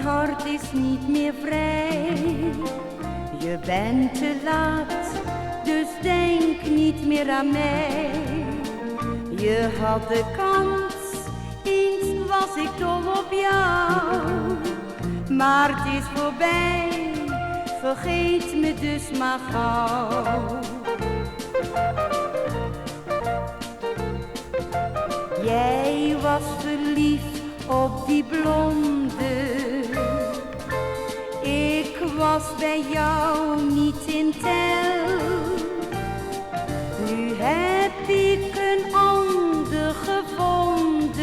hart is niet meer vrij. Je bent te laat, dus denk niet meer aan mij. Je had de kans, eens was ik dol op jou. Maar het is voorbij, vergeet me dus maar gauw. Jij was verliefd op die blonde. Ik was bij jou niet in tel. Nu heb ik een ander gevonden.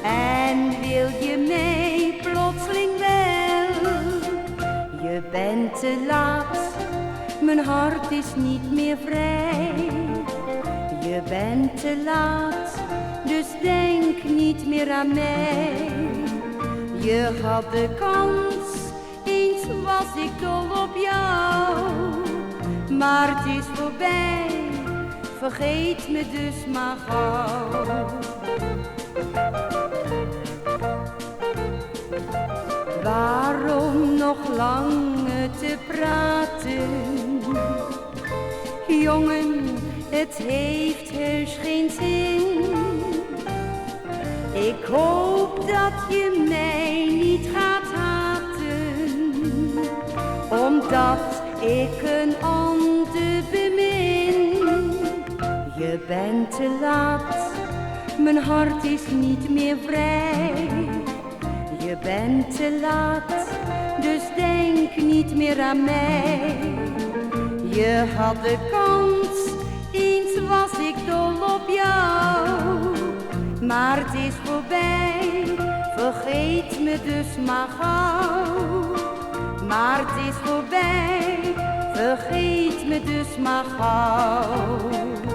En wil je mij plotseling wel? Je bent te laat, mijn hart is niet meer vrij. Je bent te laat, dus denk niet meer aan mij. Je had de kans, eens was ik dol op jou. Maar het is voorbij, vergeet me dus maar gauw. Waarom nog langer te praten? Jongen, het heeft heus geen zin. Ik hoop dat je mij niet gaat haten, omdat ik een ander bemin. Je bent te laat, mijn hart is niet meer vrij. Je bent te laat, dus denk niet meer aan mij. Je had de kans, eens was ik dol op jou. Maar het is voorbij, vergeet me dus maar gauw. Maar het is voorbij, vergeet me dus maar gauw.